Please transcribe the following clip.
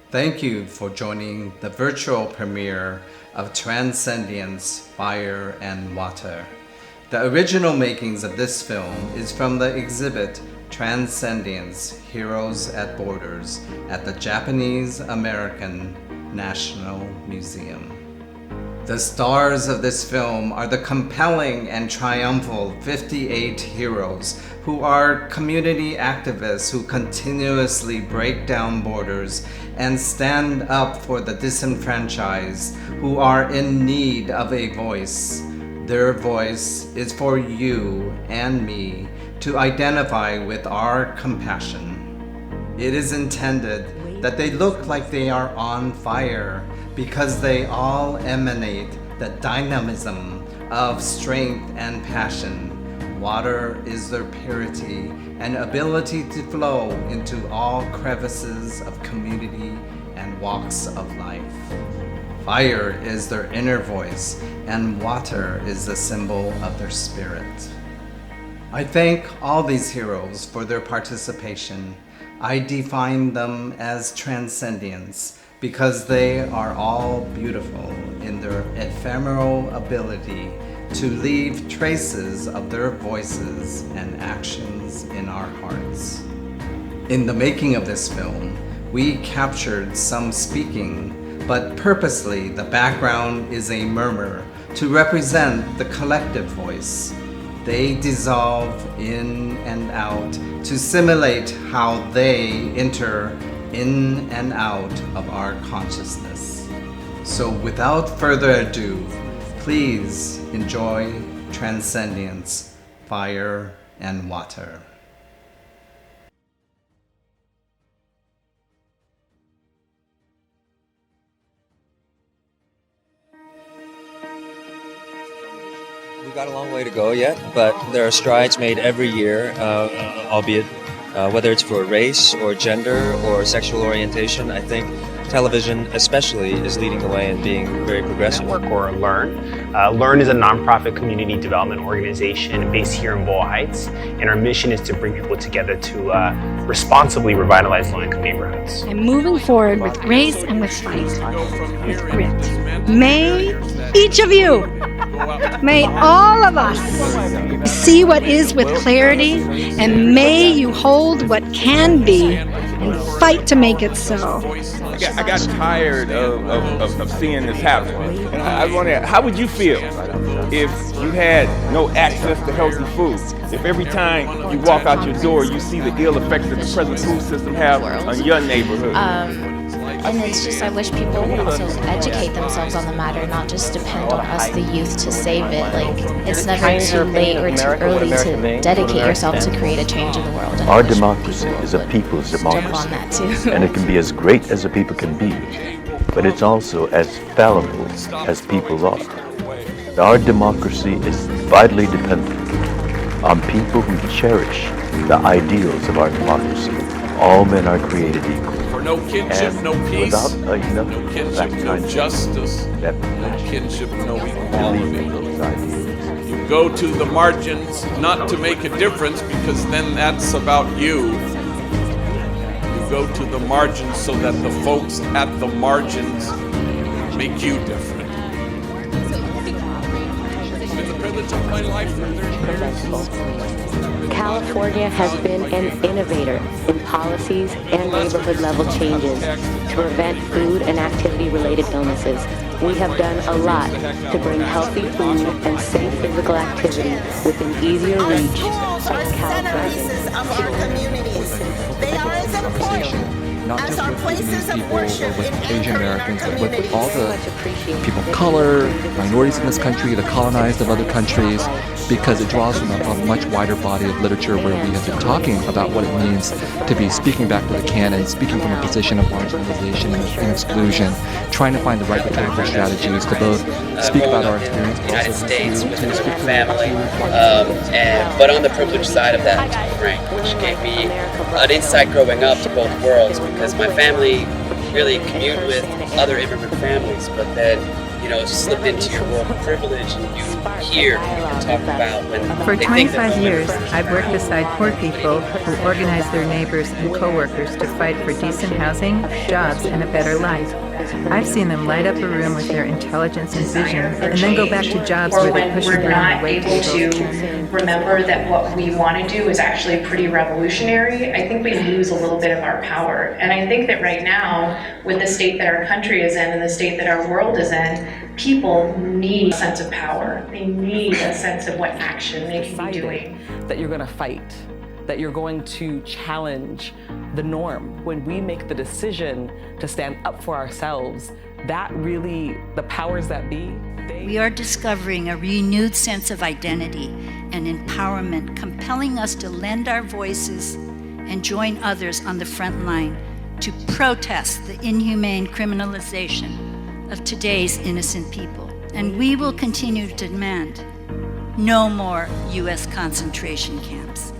Thank you for joining the virtual premiere of Transcendients, Fire and Water. The original makings of this film is from the exhibit Transcendients, Heroes at Borders at the Japanese American National Museum. The stars of this film are the compelling and triumphal 58 heroes who are community activists who continuously break down borders and stand up for the disenfranchised who are in need of a voice. Their voice is for you and me to identify with our compassion. It is intended that they look like they are on fire because they all emanate the dynamism of strength and passion. Water is their purity and ability to flow into all crevices of community and walks of life. Fire is their inner voice, and water is the symbol of their spirit. I thank all these heroes for their participation. I define them as transcendients because they are all beautiful in their ephemeral ability to leave traces of their voices and actions in our hearts. In the making of this film, we captured some speaking, but purposely the background is a murmur to represent the collective voice. They dissolve in and out to simulate how they enter in and out of our consciousness. So without further ado, please enjoy Transcendients, Fire and Water. We've got a long way to go yet, but there are strides made every year, albeit whether it's for race or gender or sexual orientation. I think television especially is leading the way and being very progressive. Network, or LEARN. LEARN is a nonprofit community development organization based here in Boyle Heights, and our mission is to bring people together to responsibly revitalize low-income neighborhoods. I'm moving forward with grace and with fight, with grit. May each of you, may all of us see what is with clarity, and may you hold what can be and fight to make it so. I got tired of seeing this happen. And I was wondering, how would you feel if you had no access to healthy food? If every time you walk out your door, you see the ill effects that the present food system have on your neighborhood? And it's just, I wish people would also educate themselves on the matter, not just depend on us, the youth, to save it. Like, it's never too late or too early to dedicate yourself to create a change in the world. And our democracy is a people's democracy. Jump on that too. And it can be as great as a people can be, but it's also as fallible as people are. Our democracy is vitally dependent on people who cherish the ideals of our democracy. All men are created equal. No kinship, and no peace, no kinship, no justice, no kinship, no equality. You go to the margins not to make a difference, because then that's about you. You go to the margins so that the folks at the margins make you different. It's a privilege of my life for 30 years. California has been an innovator in policies and neighborhood level changes to prevent food and activity related illnesses. We have done a lot to bring healthy food and safe physical activity within easier reach of California. Our communities. They are as important as our places of worship with Asian Americans, but with all the people of color, minorities in this country, the colonized of other countries, because it draws from a much wider body of literature where we have been talking about what it means to be speaking back to the canon, speaking from a position of marginalization and exclusion, trying to find the right rhetorical strategies to both speak about our experience, but United States within my family, but on the privileged side of that, right, which gave me an insight growing up to both worlds, because my family really communed with other immigrant families, but then slip into your world of privilege and you hear people talk about when For they think that 25 years, I've worked beside poor people who organize their neighbors and coworkers to fight for decent housing, jobs, and a better life. I've seen them light up a room with their intelligence and vision, and then go back to jobs where they push and we're not weight able to remember that what we want to do is actually pretty revolutionary, I think we lose a little bit of our power. And I think that right now, with the state that our country is in and the state that our world is in, people need a sense of power. They need a sense of what action they can be doing. That you're going to fight, that you're going to challenge the norm. When we make the decision to stand up for ourselves, that really, the powers that be, we are discovering a renewed sense of identity and empowerment, compelling us to lend our voices and join others on the front line to protest the inhumane criminalization of today's innocent people. And we will continue to demand no more U.S. concentration camps.